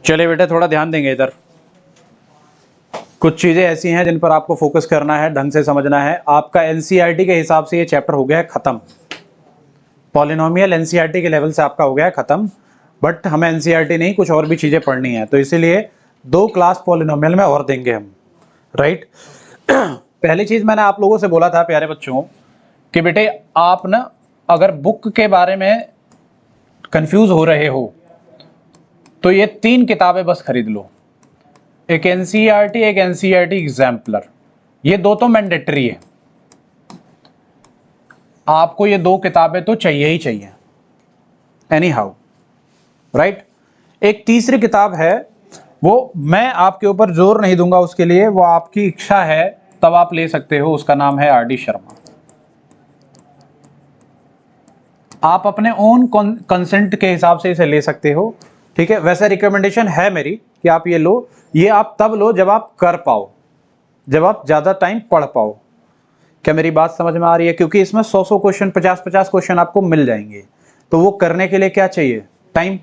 चलिए बेटे थोड़ा ध्यान देंगे इधर। कुछ चीजें ऐसी हैं जिन पर आपको फोकस करना है, ढंग से समझना है। आपका एनसीईआरटी के हिसाब से ये चैप्टर हो गया है खत्म। पॉलिनोमियल एनसीईआरटी के लेवल से आपका हो गया है खत्म, बट हमें एनसीईआरटी नहीं, कुछ और भी चीजें पढ़नी है, तो इसीलिए 2 क्लास पॉलिनोमियल में और देंगे हम, राइट। पहली चीज मैंने आप लोगों से बोला था प्यारे बच्चों कि बेटे आप ना अगर बुक के बारे में कंफ्यूज हो रहे हो तो ये 3 किताबें बस खरीद लो, एक एनसीईआरटी, एक एनसीईआरटी एग्जाम्पलर। ये 2 तो मैंडेटरी है, आपको ये 2 किताबें तो चाहिए ही चाहिए एनी हाउ, राइट। एक तीसरी किताब है, वो मैं आपके ऊपर जोर नहीं दूंगा उसके लिए, वो आपकी इच्छा है तब आप ले सकते हो, उसका नाम है आर डी शर्मा। आप अपने ओन कंसेंट के हिसाब से इसे ले सकते हो, ठीक है। वैसे रिकमेंडेशन है मेरी कि आप ये लो, ये आप तब लो जब आप कर पाओ, जब आप ज्यादा टाइम पढ़ पाओ। क्या मेरी बात समझ में आ रही है? क्योंकि इसमें 100 क्वेश्चन, 50 क्वेश्चन आपको मिल जाएंगे, तो वो करने के लिए क्या चाहिए? टाइम।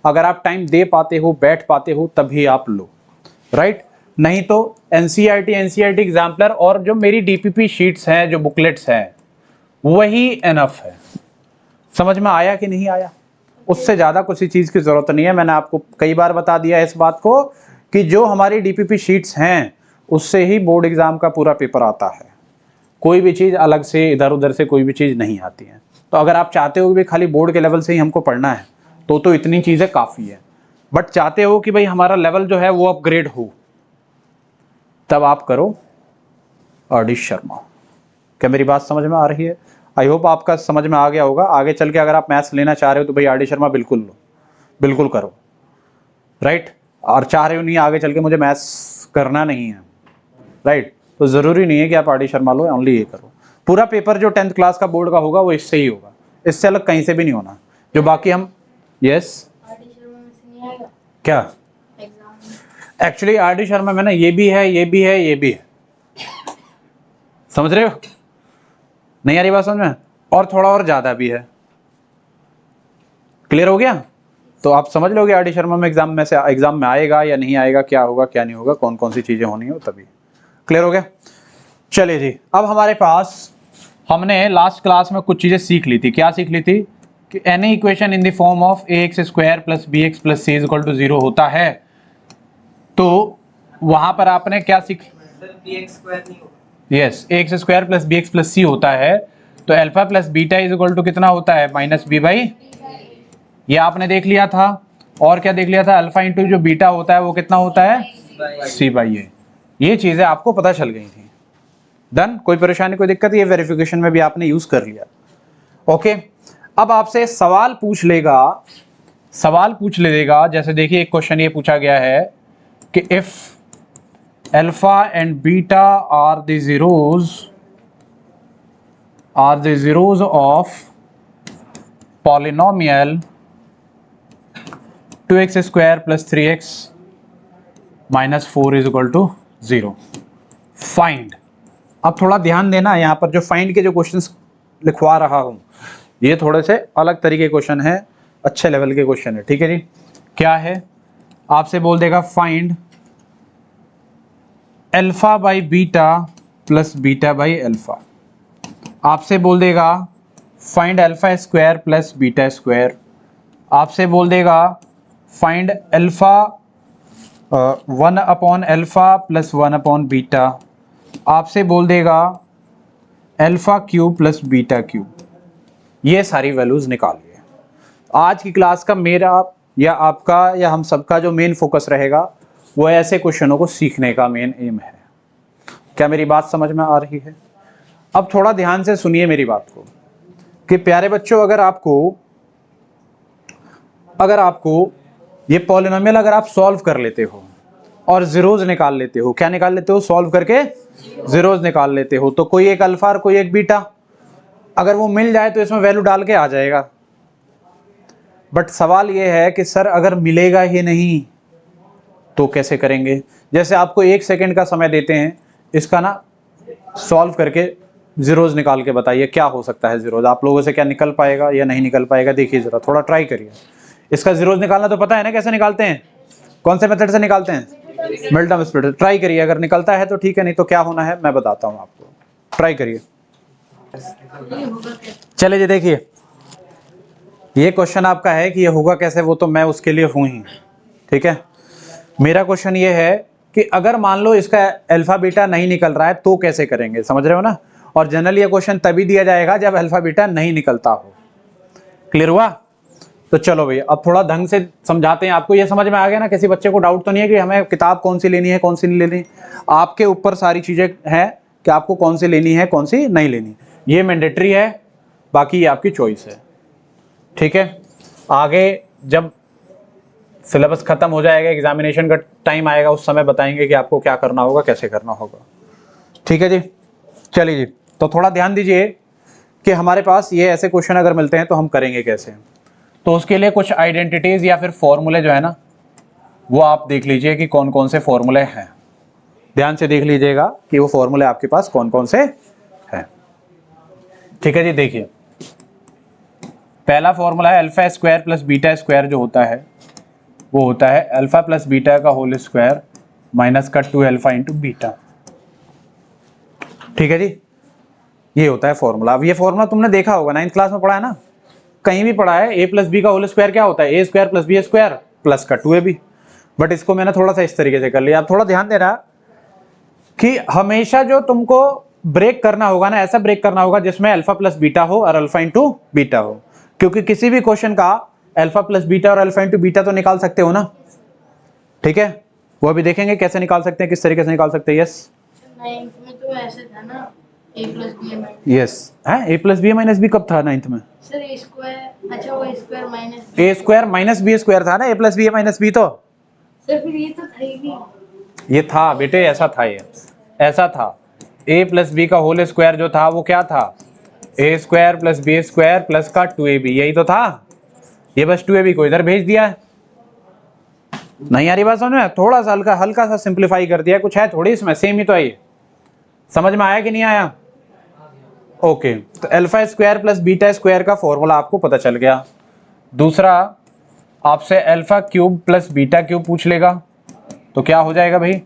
अगर आप टाइम दे पाते हो, बैठ पाते हो, तभी आप लो, राइट। नहीं तो एनसीईआरटी एग्जाम्पलर और जो मेरी डीपीपी शीट्स हैं, जो बुकलेट्स हैं, वही एनफ है। समझ में आया कि नहीं आया? उससे ज्यादा किसी चीज की जरूरत नहीं है। मैंने आपको कई बार बता दिया इस बात को कि जो हमारी डीपीपी शीट्स हैं उससे ही बोर्ड एग्जाम का पूरा पेपर आता है, कोई भी चीज अलग से इधर उधर से कोई भी चीज नहीं आती है। तो अगर आप चाहते हो कि खाली बोर्ड के लेवल से ही हमको पढ़ना है तो इतनी चीजें काफी है, बट चाहते हो कि भाई हमारा लेवल जो है वो अपग्रेड हो, तब आप करो आर डी शर्मा। क्या मेरी बात समझ में आ रही है? आई होप आपका समझ में आ गया होगा। आगे चल के अगर आप मैथ्स लेना चाह रहे हो तो भाई आर डी शर्मा बिल्कुल लो, बिल्कुल करो, राइट। और चाह रहे हो नहीं आगे चल के मुझे मैथ्स करना नहीं है, राइट, तो जरूरी नहीं है कि आप आर डी शर्मा लो, ओनली ये करो। पूरा पेपर जो 10th क्लास का बोर्ड का होगा वो इससे ही होगा, इससे अलग कहीं से भी नहीं होना। जो बाकी हम यस क्या एक्चुअली आर डी शर्मा में ना ये भी है, ये भी है, ये भी है, समझ रहे हो? नहीं आ रही बात समझ में? और थोड़ा और ज्यादा भी है। क्लियर हो गया? तो आप समझ लोगे आर डी शर्मा में एग्जाम में आएगा या नहीं आएगा, क्या होगा क्या नहीं होगा, कौन कौन सी चीजें होनी है, तभी। क्लियर हो गया? चलिए जी, अब हमारे पास हमने लास्ट क्लास में कुछ चीजें सीख ली थी। क्या सीख ली थी? कि any equation in the form of ax square plus bx plus c is equal to 0 होता है। तो वहां पर आपने क्या सीख? Yes, ax square plus bx plus c होता है, तो alpha plus beta is equal to कितना होता है? माइनस b बाई, ये आपने देख लिया था। और क्या देख लिया था? अल्फा इंटू जो बीटा होता है वो कितना होता है? c बाई ए। ये चीजें आपको पता चल गई थी। डन? कोई परेशानी, कोई दिक्कत? ये वेरिफिकेशन में भी आपने यूज कर लिया। ओके, अब आपसे सवाल पूछ लेगा। जैसे देखिए एक क्वेश्चन ये पूछा गया है कि if alpha and beta are the zeros of polynomial 2x square plus 3x minus 4 is equal to 0, find. अब थोड़ा ध्यान देना, यहाँ पर जो फाइंड के जो क्वेश्चंस लिखवा रहा हूं ये थोड़े से अलग तरीके क्वेश्चन है, अच्छे लेवल के क्वेश्चन है, ठीक है जी। क्या है? आपसे बोल देगा find alpha by beta plus beta by alpha. आपसे बोल देगा find alpha square plus beta square. आपसे बोल देगा find alpha 1 upon alpha plus 1 upon beta. आपसे बोल देगा alpha cube plus beta cube. ये सारी वैल्यूज निकालिए। आज की क्लास का मेरा या आपका या हम सबका जो मेन फोकस रहेगा वो ऐसे क्वेश्चनों को सीखने का मेन एम है। क्या मेरी बात समझ में आ रही है? अब थोड़ा ध्यान से सुनिए मेरी बात को कि प्यारे बच्चों, अगर आपको ये पॉलिनोमियल अगर आप सॉल्व कर लेते हो और जीरोज निकाल लेते हो, क्या निकाल लेते हो? सॉल्व करके जीरोज निकाल लेते हो, तो कोई एक अल्फा और कोई एक बीटा अगर वो मिल जाए तो इसमें वैल्यू डाल के आ जाएगा। बट सवाल ये है कि सर अगर मिलेगा ही नहीं तो कैसे करेंगे? जैसे आपको 1 सेकंड का समय देते हैं, इसका ना सॉल्व करके जीरोज निकाल के बताइए क्या हो सकता है जीरोज। आप लोगों से क्या निकल पाएगा या नहीं निकल पाएगा? देखिए जरा, थोड़ा ट्राई करिए। इसका जीरोस निकालना तो पता है ना कैसे निकालते हैं, कौन से मेथड से निकालते हैं, मिड टर्म स्प्लिट। ट्राई करिए, अगर निकलता है तो ठीक है, नहीं तो क्या होना है मैं बताता हूँ आपको, ट्राई करिए। चलिए जी देखिए, ये क्वेश्चन आपका है कि ये होगा कैसे, वो तो मैं उसके लिए हूं ही, ठीक है। मेरा क्वेश्चन ये है कि अगर मान लो इसका अल्फा बीटा नहीं निकल रहा है तो कैसे करेंगे, समझ रहे हो ना। और जनरली ये क्वेश्चन तभी दिया जाएगा जब अल्फा बीटा नहीं निकलता हो। क्लियर हुआ? तो चलो भैया अब थोड़ा ढंग से समझाते हैं आपको। ये समझ में आ गया ना, किसी बच्चे को डाउट तो नहीं है कि हमें किताब कौन सी लेनी है कौन सी नहीं लेनी। आपके ऊपर सारी चीजें हैं कि आपको कौन सी लेनी है कौन सी नहीं लेनी, ये मैंडेटरी है, बाकी ये आपकी चॉइस है, ठीक है। आगे जब सिलेबस खत्म हो जाएगा, एग्जामिनेशन का टाइम आएगा, उस समय बताएंगे कि आपको क्या करना होगा कैसे करना होगा, ठीक है जी। चलिए जी, तो थोड़ा ध्यान दीजिए कि हमारे पास ये ऐसे क्वेश्चन अगर मिलते हैं तो हम करेंगे कैसे। तो उसके लिए कुछ आइडेंटिटीज या फिर फॉर्मूले जो है ना, वो आप देख लीजिए कि कौन कौन से फॉर्मूले हैं। ध्यान से देख लीजिएगा कि वो फॉर्मूले आपके पास कौन कौन से हैं, ठीक है जी। देखिए पहला फॉर्मूला है alpha square plus beta square, जो होता है वो होता है अल्फा प्लस बीटा का होल स्क्वायर माइनस का 2 अल्फा इंटू बीटा, ठीक है जी। ये होता है फॉर्मूला। अब ये फॉर्मूला तुमने देखा होगा, 9th क्लास में पढ़ा है ना, कहीं भी पढ़ा है। ए प्लस बी का होल स्क्वायर क्या होता है, A square plus B square plus का 2ab। बट इसको मैंने थोड़ा सा इस तरीके से कर लिया। आप थोड़ा ध्यान देना कि हमेशा जो तुमको ब्रेक करना होगा ना, ऐसा ब्रेक करना होगा जिसमें अल्फा प्लस बीटा हो और अल्फा इंटू बीटा हो, क्योंकि किसी भी क्वेश्चन का अल्फा प्लस बीटा और अल्फा इंटू बीटा तो निकाल सकते हो ना, ठीक है। वो अभी देखेंगे कैसे निकाल सकते हैं, किस तरीके से निकाल सकते हैं। यस नाइन्थ में तो ऐसे था ना, a plus B minus, yes है, A plus B minus B कब था 9th में? सर ए स्क्वायर, अच्छा वो square minus A square minus B square था ना, A plus B minus B. तो सर फिर ये तो था ही नहीं। ये था बेटे, ऐसा था, ये ऐसा था। ए प्लस बी का होल स्क्वायर जो था वो क्या था, A square plus B square plus का 2ab, यही तो था। ये बस 2ab को इधर भेज दिया है। नहीं आ रही बात समझ में? थोड़ा सा हल्का हल्का सा सिंप्लीफाई कर दिया, कुछ है थोड़ी इसमें, सेम ही तो है ये। समझ में आया कि नहीं आया? ओके, तो alpha square plus beta square का फॉर्मूला आपको पता चल गया। दूसरा, आपसे alpha cube plus beta cube पूछ लेगा, तो क्या हो जाएगा भाई,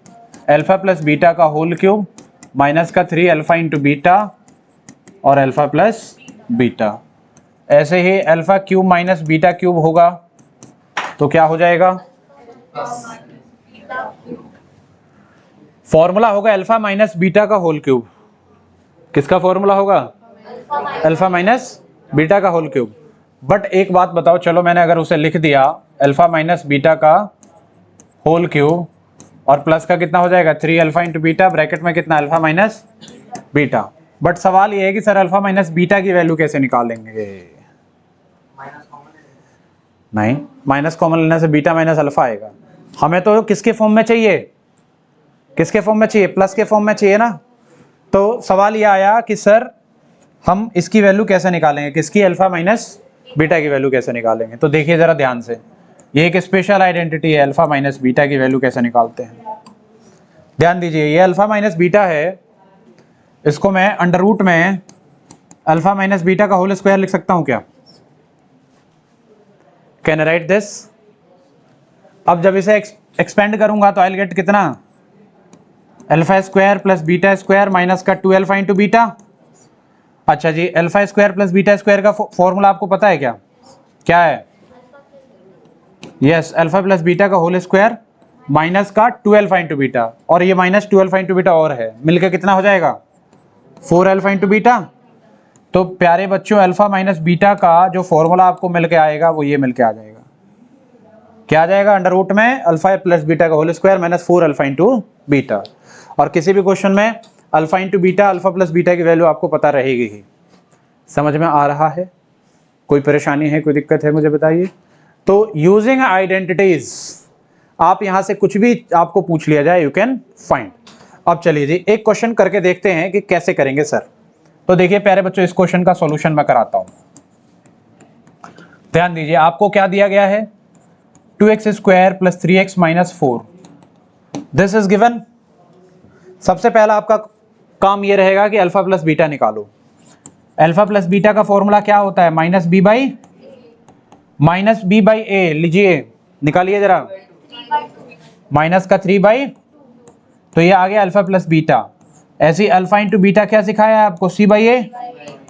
अल्फा प्लस बीटा का होल क्यूब माइनस का 3 अल्फा इंटू बीटा और अल्फा प्लस बीटा। ऐसे ही alpha cube minus beta cube होगा तो क्या हो जाएगा, फॉर्मूला होगा अल्फा माइनस बीटा का होल क्यूब। किसका फॉर्मूला होगा, अल्फा माइनस बीटा का होल क्यूब। बट एक बात बताओ, चलो मैंने अगर उसे लिख दिया अल्फा माइनस बीटा का होल क्यूब और प्लस का कितना हो जाएगा 3 अल्फा इंटू बीटा, ब्रैकेट में कितना अल्फा माइनस बीटा। बट सवाल ये है कि सर अल्फा माइनस बीटा की वैल्यू कैसे निकालेंगे? नहीं, माइनस कॉमन लेने से बीटा माइनस अल्फा आएगा। हमें तो किसके फॉर्म में चाहिए, किसके फॉर्म में चाहिए, प्लस के फॉर्म में चाहिए ना। तो सवाल ये आया कि सर हम इसकी वैल्यू कैसे निकालेंगे, किसकी, अल्फा माइनस बीटा की वैल्यू कैसे निकालेंगे। तो देखिए जरा ध्यान से, ये एक स्पेशल आइडेंटिटी है, अल्फा माइनस बीटा की वैल्यू कैसे निकालते हैं। ध्यान दीजिए, ये अल्फा माइनस बीटा है, इसको मैं अंडर रूट में अल्फा माइनस बीटा का होल स्क्वायर लिख सकता हूं क्या? Can I write this? अब जब इसे एक्सपेंड करूंगा तो आई विल गेट कितना, alpha square plus beta square minus का 2 अल्फा इंटू बीटा। अच्छा जी, alpha square plus beta square का फॉर्मूला आपको पता है क्या, क्या है? यस, अल्फा प्लस बीटा का होल स्क्वायर माइनस का 2 अल्फा इंटू बीटा, और ये माइनस 2 अल्फा इंटू बीटा और है, मिलकर कितना हो जाएगा 4 अल्फा इंटू बीटा। तो प्यारे बच्चों, अल्फा माइनस बीटा का जो फॉर्मूला आपको मिलके आएगा वो ये मिलके आ जाएगा, क्या आ जाएगा, अंडर रूट में अल्फा प्लस बीटा का whole square minus 4 alpha into beta. और किसी भी क्वेश्चन में alpha into beta, alpha plus beta की वैल्यू आपको पता रहेगी ही। समझ में आ रहा है? कोई परेशानी है, कोई दिक्कत है, मुझे बताइए। तो यूजिंग आइडेंटिटीज, आप यहां से कुछ भी आपको पूछ लिया जाए, यू कैन फाइंड। अब चलिए जी एक क्वेश्चन करके देखते हैं कि कैसे करेंगे सर। तो देखिए प्यारे बच्चों, इस क्वेश्चन का सॉल्यूशन मैं कराता हूं। ध्यान दीजिए, आपको क्या दिया गया है, 2x square plus 3x minus 4, this is given. सबसे पहला आपका काम ये रहेगा कि अल्फा प्लस बीटा निकालो। अल्फा प्लस बीटा का फॉर्मूला क्या होता है, minus B by minus B by A, लीजिए निकालिए जरा, माइनस का 3/, तो ये आ गया अल्फा प्लस बीटा। ऐसे ही अल्फा इंटू बीटा क्या सिखाया है आपको, सी बाई ए।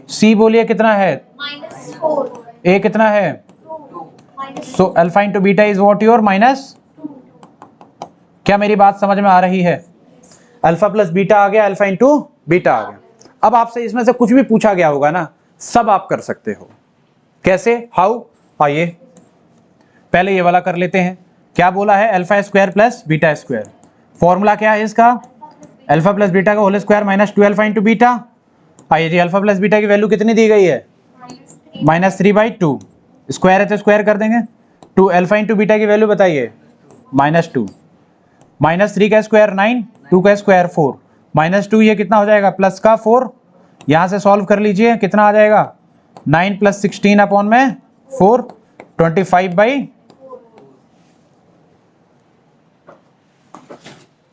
सी बोलिए कितना है, ए कितना है, so alpha into beta is what your minus. क्या मेरी बात समझ में आ रही है? अल्फा प्लस बीटा आ गया, अल्फा इंटू बीटा आ गया। अब आपसे इसमें से कुछ भी पूछा गया होगा ना, सब आप कर सकते हो। कैसे, हाउ? आइए पहले ये वाला कर लेते हैं। क्या बोला है, alpha square plus beta square. Formula क्या है इसका, अल्फा प्लस बीटा का whole square minus 2 alpha into beta. आइए जी, अल्फा प्लस बीटा की वैल्यू कितनी दी गई है, -3/2। स्क्वायर है तो स्क्वायर कर देंगे। 2 अल्फा इंटू बीटा की वैल्यू बताइए, -2। -3 का स्क्वायर 9, 2 का स्क्वायर 4, -2 ये कितना हो जाएगा, प्लस का 4। यहां से सॉल्व कर लीजिए, कितना आ जाएगा, 9 + 16 अपॉन में 4, 25/,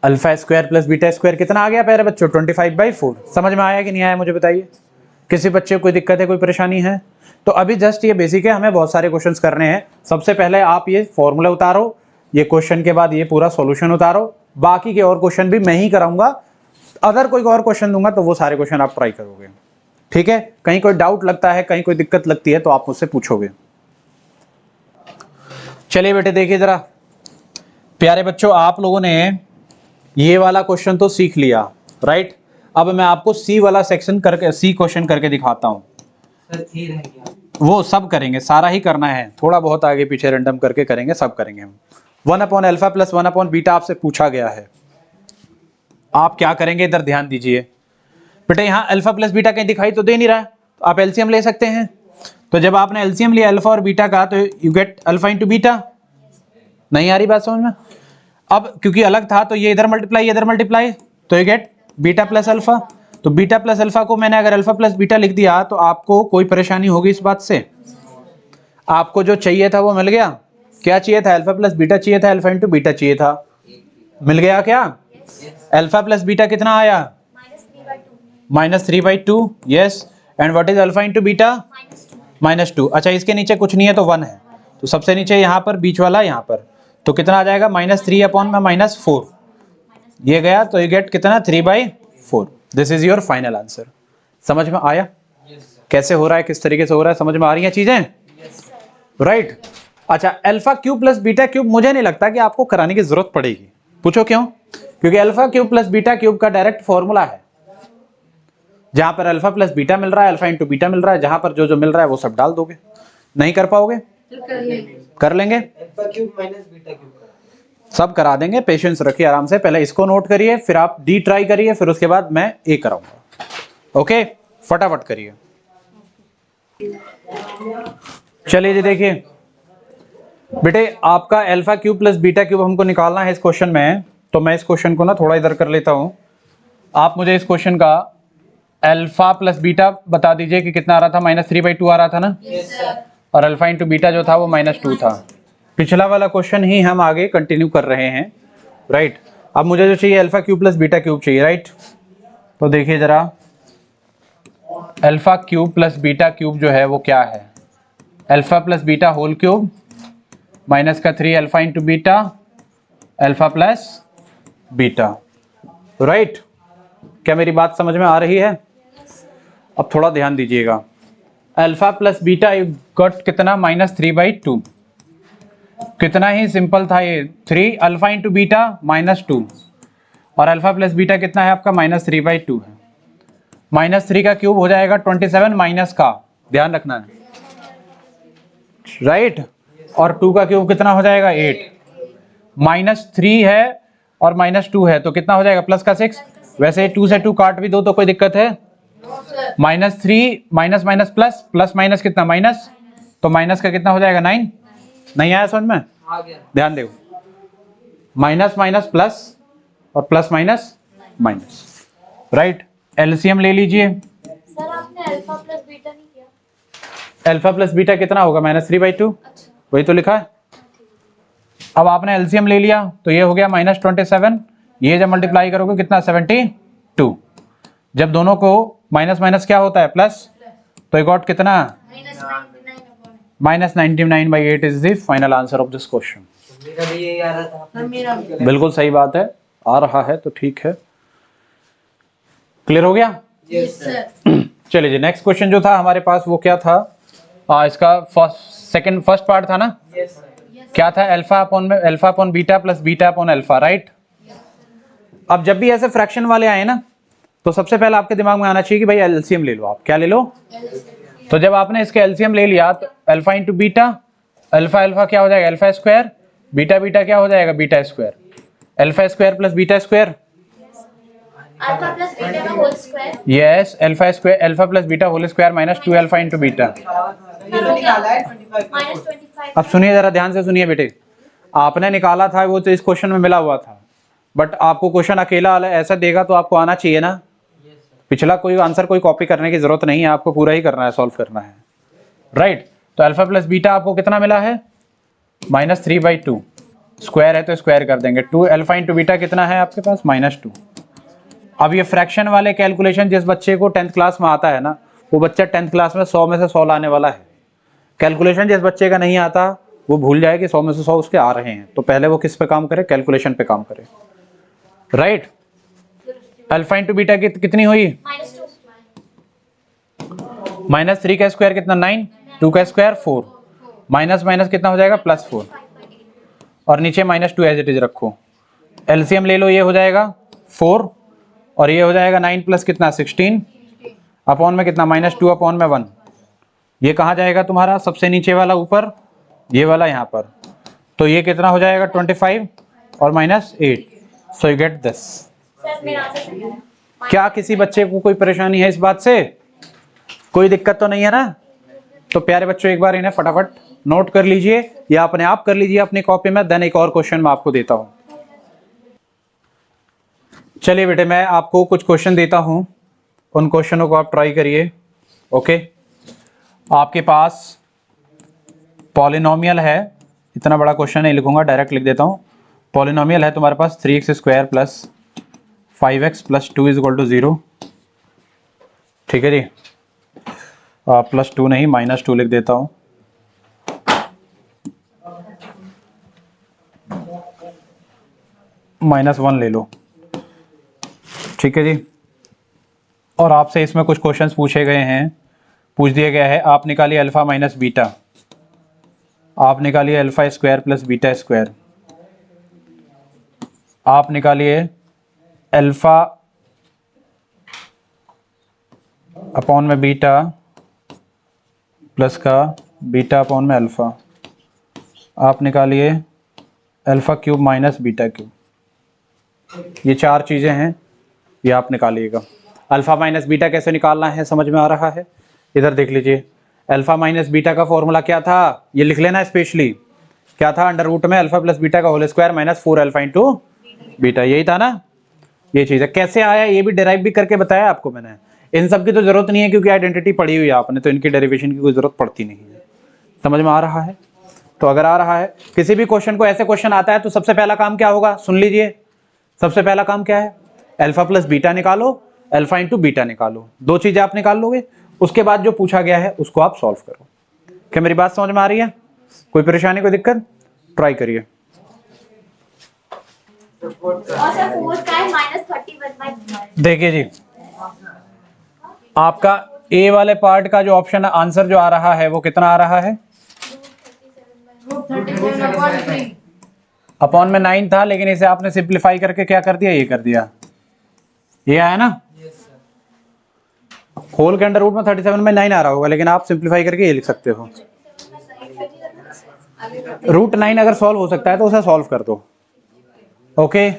alpha square plus beta square कितना आ गया प्यारे बच्चों, 25/4। समझ में आया कि नहीं आया मुझे बताइए? किसी बच्चे को कोई दिक्कत है, कोई परेशानी है? तो अभी जस्ट ये बेसिक है, हमें बहुत सारे क्वेश्चंस करने हैं। सबसे पहले आप ये फॉर्मूला उतारो, ये क्वेश्चन के बाद ये पूरा सॉल्यूशन उतारो। बाकी के और क्वेश्चन भी मैं ही कराऊंगा, अगर कोई और क्वेश्चन दूंगा तो वो सारे क्वेश्चन आप ट्राई करोगे, ठीक है? कहीं कोई डाउट लगता है, कहीं कोई दिक्कत लगती है तो आप मुझसे पूछोगे। चलिए बेटे देखिए जरा, प्यारे बच्चों आप लोगों ने ये वाला क्वेश्चन तो सीख लिया, राइट? अब मैं आपको सी वाला सेक्शन करके, सी क्वेश्चन करके दिखाता हूं। वो सब करेंगे, सारा ही करना है, थोड़ा बहुत आगे पीछे रैंडम करके करेंगे, सब करेंगे हम। 1/α + 1/β आपसे पूछा गया है, आप क्या करेंगे इधर ध्यान दीजिए बेटा। यहाँ अल्फा प्लस बीटा कहीं दिखाई तो दे नहीं रहा है, तो आप एलसीएम ले सकते हैं। तो जब आपने एलसीएम लिया अल्फा और बीटा का, तो you get alpha into beta. नहीं आ रही बात समझ में? अब क्योंकि अलग था तो ये इधर मल्टीप्लाई इधर मल्टीप्लाई, तो you get beta plus alpha. तो बीटा प्लस अल्फा को मैंने अगर अल्फा प्लस बीटा लिख दिया तो आपको कोई परेशानी होगी इस बात से? आपको जो चाहिए था वो मिल गया। क्या चाहिए था, अल्फा प्लस बीटा चाहिए था, अल्फा इंटू बीटा चाहिए था, मिल गया क्या? अल्फा प्लस बीटा कितना आया, -3/2। Yes, and what is alpha into beta, -2। अच्छा इसके नीचे कुछ नहीं है तो 1 है, तो सबसे नीचे यहाँ पर, बीच वाला यहाँ पर, तो कितना आ जाएगा, -3/4। ये गया तो ये गेट कितना, 3/4। This is your final answer. समझ में आया? कैसे हो रहा है, किस तरीके से हो रहा है, समझ में आ रही हैं चीजें, राइट? अच्छा, alpha cube plus beta cube मुझे नहीं लगता कि आपको कराने की जरूरत पड़ेगी। पूछो क्यों? क्योंकि alpha cube plus beta cube का डायरेक्ट फॉर्मूला है। जहां पर अल्फा प्लस बीटा मिल रहा है, अल्फा इंटू बीटा मिल रहा है, जहां पर जो जो मिल रहा है वो सब डाल दोगे। नहीं कर पाओगे? कर लेंगे, alpha cube minus beta cube सब करा देंगे। पेशेंस रखिए आराम से, पहले इसको नोट करिए, फिर आप डी ट्राई करिए, फिर उसके बाद मैं ए कराऊंगा। ओके, फटाफट करिए। चलिए जी देखिए बेटे, आपका alpha cube plus beta cube हमको निकालना है इस क्वेश्चन में। तो मैं इस क्वेश्चन को ना थोड़ा इधर कर लेता हूं। आप मुझे इस क्वेश्चन का अल्फा प्लस बीटा बता दीजिए कि कितना आ रहा था, -3/2 आ रहा था ना? और अल्फा इंटू बीटा जो था वो -2 था। पिछला वाला क्वेश्चन ही हम आगे कंटिन्यू कर रहे हैं, राइट? अब मुझे जो चाहिए alpha cube plus beta cube चाहिए, राइट? तो देखिए जरा, alpha cube plus beta cube जो है वो क्या है, alpha plus beta whole cube minus का 3 alpha into beta alpha plus beta, right? क्या मेरी बात समझ में आ रही है? अब थोड़ा ध्यान दीजिएगा, अल्फा प्लस बीटा गॉट कितना, -3/2। कितना ही सिंपल था ये, 3 अल्फा इंटू बीटा -2, और अल्फा प्लस बीटा कितना है आपका, -3/2 है। -3 का क्यूब हो जाएगा 27, माइनस का ध्यान रखना है, राइट? और 2 का क्यूब कितना हो जाएगा, 8। -3 है और -2 है तो कितना हो जाएगा, प्लस का 6। वैसे 2 से 2 काट भी दो तो कोई दिक्कत है? -3 minus minus plus, plus minus कितना, माइनस, तो माइनस का कितना हो जाएगा, 9। नहीं आया समझ में? आ गया। ध्यान दो, माइनस माइनस प्लस और plus minus minus, right? LCM ले लीजिए। सर आपने अल्फा प्लस बीटा नहीं किया। अल्फा प्लस बीटा कितना होगा, -3/2, वही तो लिखा है। अब आपने एलसीएम ले लिया तो ये हो गया -27, ये जब मल्टीप्लाई करोगे कितना, 72। जब दोनों को माइनस माइनस क्या होता है, प्लस, तो ये गॉट कितना, -99/, -99/8 is the final answer of this question. मेरा भी यही आ रहा था। सर मेरा भी। बिल्कुल सही बात है, आ रहा है तो ठीक है। क्लियर हो गया? Yes sir. चलिए जी, नेक्स्ट क्वेश्चन जो था हमारे पास वो क्या था? इसका फर्स्ट पार्ट था ना, यस सर। क्या था? Alpha upon beta plus beta upon alpha, right? अब जब भी ऐसे फ्रैक्शन वाले आए ना, तो सबसे पहले आपके दिमाग में आना चाहिए कि भाई एलसीएम ले लो। आप क्या ले लो? तो जब आपने इसके एलसीएम ले लिया तो alpha into beta, alpha alpha क्या हो जाएगा? अल्फा स्क्वायर, बीटा बीटा क्या हो जाएगा? Beta square, alpha square plus beta square. Alpha plus beta का whole square. Yes, alpha square, alpha plus beta whole square minus 2 alpha into beta. ये तो निकाला है 25 माइनस 25। अब सुनिए जरा ध्यान से सुनिए बेटे, आपने निकाला था वो तो इस क्वेश्चन में मिला हुआ था, बट आपको क्वेश्चन अकेला ऐसा देगा तो आपको आना चाहिए ना। पिछला कोई आंसर कोई कॉपी करने की जरूरत नहीं है, आपको पूरा ही करना है, सॉल्व करना है, राइट? तो अल्फा प्लस बीटा आपको कितना मिला है? -3/2। स्क्वायर है तो स्क्वायर कर देंगे। 2 अल्फा इंटू बीटा कितना है आपके पास? -2। अब ये फ्रैक्शन वाले कैलकुलेशन जिस बच्चे को 10th क्लास में आता है ना, वो बच्चा 10th क्लास में 100 में से 100 लाने वाला है। कैलकुलेशन जिस बच्चे का नहीं आता वो भूल जाए कि 100 में से 100 उसके आ रहे हैं, तो पहले वो किस पे काम करे? कैलकुलेशन पे काम करे, राइट? अल्फा इंटू बीटा कितनी हुई? -3 का स्क्वायर कितना? 9, 2 का स्क्वायर 4, माइनस माइनस कितना हो जाएगा? +4, और नीचे -2 एज इट इज रखो। एलसीएम ले लो, ये हो जाएगा 4 और ये हो जाएगा 9 प्लस कितना? 16 अपॉन में कितना? -2 अपॉन में 1। ये कहाँ जाएगा तुम्हारा? सबसे नीचे वाला ऊपर, ये वाला यहाँ पर, तो ये कितना हो जाएगा? 25 और -8, so you get this. Sir मेरा आंसर सही है। क्या किसी बच्चे को कोई परेशानी है इस बात से? कोई दिक्कत तो नहीं है ना? तो प्यारे बच्चों एक बार इन्हें फटाफट नोट कर लीजिए या अपने आप कर लीजिए अपनी कॉपी में, देन एक और क्वेश्चन मैं आपको देता हूं। चलिए बेटे, मैं आपको कुछ क्वेश्चन देता हूं, उन क्वेश्चनों को आप ट्राई करिए। ओके, आपके पास पॉलिनोमियल है, इतना बड़ा क्वेश्चन नहीं लिखूंगा, डायरेक्ट लिख देता हूं। पॉलिनोमियल है तुम्हारे पास 3x² plus 5x plus 2 is equal to 0, ठीक है जी? +2 नहीं, -2 लिख देता हूं। -1 ले लो, ठीक है जी? और आपसे इसमें कुछ क्वेश्चंस पूछे गए हैं, पूछ दिया गया है आप निकालिए अल्फा माइनस बीटा, आप निकालिए alpha square plus beta square, आप निकालिए अल्फा अपॉन में बीटा प्लस का बीटा अपॉन में अल्फा, आप निकालिए alpha cube minus beta cube. ये 4 चीज़ें हैं, ये आप निकालिएगा। अल्फा माइनस बीटा कैसे निकालना है समझ में आ रहा है? इधर देख लीजिए, अल्फा माइनस बीटा का फॉर्मूला क्या था, ये लिख लेना स्पेशली। क्या था? अंडर रूट में अल्फा प्लस बीटा का whole square minus 4 alpha into beta, यही था ना? ये चीज़ है। कैसे आया ये भी डेराइव भी करके बताया आपको मैंने। इन सब की तो जरूरत नहीं है क्योंकि आइडेंटिटी पढ़ी हुई है आपने, तो इनकी डेरिवेशन की कोई जरूरत पड़ती नहीं है। समझ में आ रहा है? तो अगर आ रहा है, किसी भी क्वेश्चन को ऐसे क्वेश्चन आता है तो सबसे पहला काम क्या होगा? सुन लीजिए, सबसे पहला काम क्या है? अल्फा प्लस बीटा निकालो, अल्फा इंटू बीटा निकालो, 2 चीजें आप निकाल लोगे। उसके बाद जो पूछा गया है उसको आप सॉल्व करो। क्या मेरी बात समझ में आ रही है? कोई परेशानी, कोई दिक्कत? ट्राई करिए। और सर 4 का है -31/3। देखिए जी, आपका ए वाले पार्ट का जो ऑप्शन आंसर जो आ रहा है वो कितना आ रहा है? 37/3। अपॉन में 9 था, लेकिन इसे आपने सिंप्लीफाई करके क्या कर दिया? ये कर दिया, ये आया ना? होल के अंडर रूट में 37 में 9 आ रहा होगा, लेकिन आप सिंप्लीफाई करके ये लिख सकते हो। रूट 9 अगर सॉल्व हो सकता है तो उसे सॉल्व कर दो। ओके,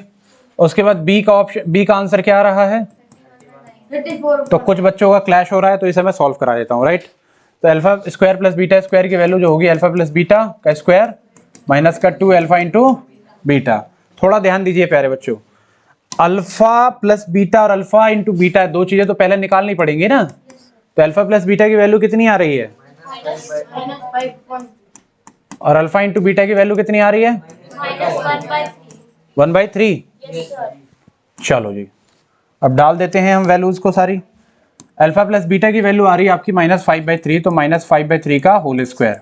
उसके बाद बी का ऑप्शन, बी का आंसर क्या आ रहा है? 34। तो कुछ बच्चों का क्लैश हो रहा है तो इसे मैं सॉल्व करा देता हूँ, राइट? तो alpha square plus beta square की वैल्यू जो होगी अल्फा प्लस बीटा का स्क्वायर माइनस का 2 अल्फा इंटू बीटा। थोड़ा ध्यान दीजिए प्यारे बच्चों, अल्फा प्लस बीटा और अल्फा इंटू बीटा, 2 चीजें तो पहले निकालनी पड़ेंगी ना। तो अल्फा प्लस बीटा की वैल्यू कितनी आ रही है? -5 और अल्फा इंटू बीटा की वैल्यू कितनी आ रही है? -1/3। 1/3। Yes sir. चलो जी, अब डाल देते हैं हम वैल्यूज को सारी। अल्फा प्लस बीटा की वैल्यू आ रही है आपकी -5/3, तो -5/3 का whole square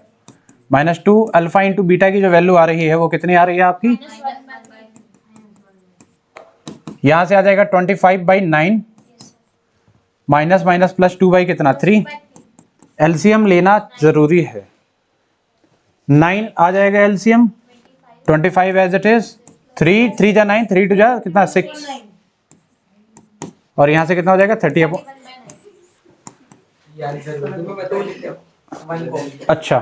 -2 alpha into beta की जो वैल्यू आ रही है वो कितनी आ रही है आपकी, यहां से आ जाएगा 25/9 माइनस माइनस प्लस 2 बाई कितना 3। एलसीएम लेना जरूरी है। 9 आ जाएगा एलसीएम, 25 एज इट इज, 3 3 जा 9, 3 2 जा कितना 6, और यहाँ से कितना हो जाएगा 30 अपॉन। अच्छा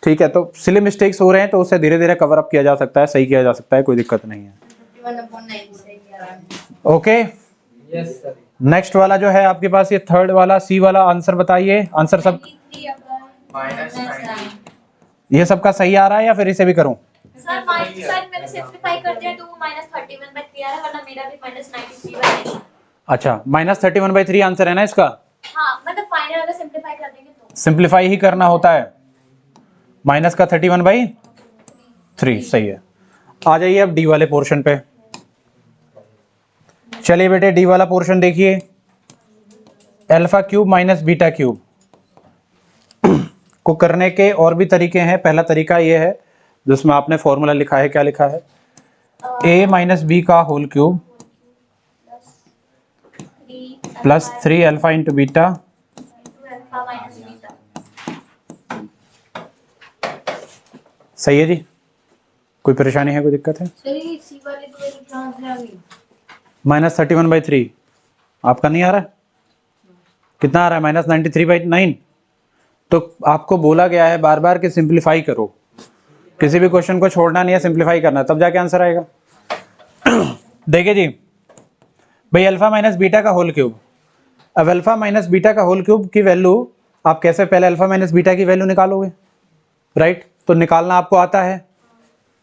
ठीक है, तो सिली मिस्टेक्स हो रहे हैं तो उसे धीरे धीरे कवर अप किया जा सकता है, सही किया जा सकता है, कोई दिक्कत नहीं है। 51/9 सही कह रहा है। Okay, yes sir. नेक्स्ट वाला जो है आपके पास ये थर्ड वाला सी वाला आंसर बताइए। आंसर सब -9 ये सबका सही आ रहा है या फिर इसे भी करूं? सर मैंने सिंपलीफाई कर दिया तो वो -31/3 आ रहा है, वरना मेरा भी -93/9। अच्छा, -31/3 आंसर है ना इसका? हाँ मतलब फाइनल अगर सिंपलीफाई कर देंगे तो सिंप्लीफाई ही करना होता है, माइनस का 31/3 सही है। आ जाइए अब डी वाले पोर्शन पे। चलिए बेटे डी वाला पोर्शन देखिए, alpha cube minus beta cube को करने के और भी तरीके हैं। पहला तरीका ये है जिसमें आपने फॉर्मूला लिखा है, क्या लिखा है, a माइनस बी का whole cube plus 3 alpha into beta alpha minus beta. सही है जी, कोई परेशानी है, कोई दिक्कत है? सर ये सी वाले तो वैल्यू कहाँ से आ गई? -31/3 आपका नहीं आ रहा है? कितना आ रहा है? -93/9। तो आपको बोला गया है बार बार कि सिंप्लीफाई करो, किसी भी क्वेश्चन को छोड़ना नहीं है, सिंप्लीफाई करना है, तब जाके आंसर आएगा। देखिए जी भाई, अल्फा माइनस बीटा का होल क्यूब। अब अल्फा माइनस बीटा का होल क्यूब की वैल्यू आप कैसे, पहले अल्फा माइनस बीटा की वैल्यू निकालोगे, राइट? तो निकालना आपको आता है।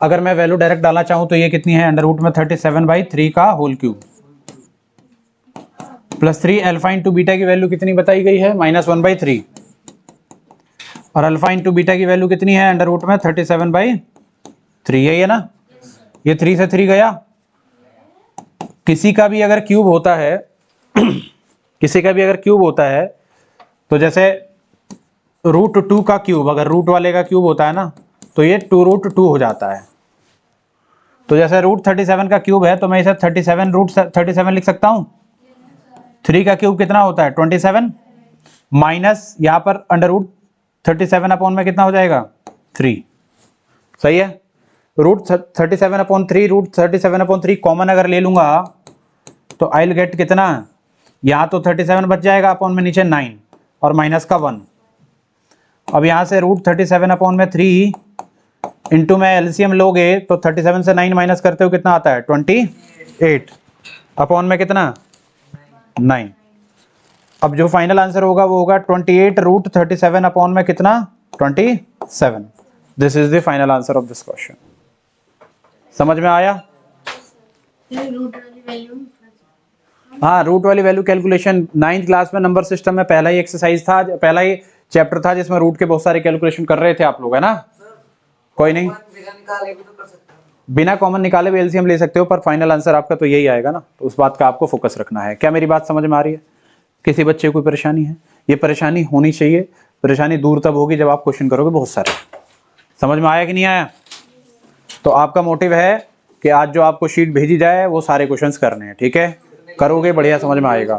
अगर मैं वैल्यू डायरेक्ट डालना चाहूं तो ये कितनी है, √37/3 का whole cube plus 3 alpha into beta की वैल्यू कितनी बताई गई है, -1/3, और अल्फा इंटू बीटा की वैल्यू कितनी है, √37/3, यही है ना? ये 3 से 3 गया। किसी का भी अगर क्यूब होता है किसी का भी अगर क्यूब होता है तो जैसे √2 का क्यूब, अगर रूट वाले का क्यूब होता है ना तो ये 2√2 हो जाता है। तो जैसे √37 का क्यूब है तो मैं इसे 37 लिख सकता हूँ। 3 का क्यूब कितना होता है 27, माइनस यहाँ पर √37 अपॉन में कितना हो जाएगा 3, सही है। √37/3 √37/3 कॉमन अगर ले लूंगा तो आई विल गेट कितना, यहाँ तो 37 बच जाएगा, अपॉन में नीचे 9 और माइनस का 1। अब यहाँ से √37/3 इंटू में एलसीएम लोगे तो 37 से 9 माइनस करते हो कितना आता है 28, अपॉन में कितना 9। अब जो फाइनल आंसर होगा वो होगा 28 √37 अपॉन में कितना 27। This is the final answer of this question. समझ में आया? ये रूट वाली वैल्यू हाँ, रूट वाली वैल्यू कैलकुलेशन 9th क्लास में नंबर सिस्टम में पहला ही एक्सरसाइज था, पहला ही चैप्टर था जिसमें रूट के बहुत सारे कैलकुलेशन कर रहे थे आप लोग, है ना? कोई नहीं, बिना निकाले भी तो कर सकते हैं। बिना कॉमन निकाले भी एलसीएम ले सकते हो, पर फाइनल आंसर आपका तो यही आएगा ना, तो उस बात का आपको फोकस रखना है। क्या मेरी बात समझ में आ रही है? किसी बच्चे को कोई परेशानी है? ये परेशानी होनी चाहिए, परेशानी दूर तब होगी जब आप क्वेश्चन करोगे बहुत सारे। समझ में आया कि नहीं आया? तो आपका मोटिव है कि आज जो आपको शीट भेजी जाए वो सारे क्वेश्चंस करने हैं, ठीक है? करोगे बढ़िया समझ में आएगा।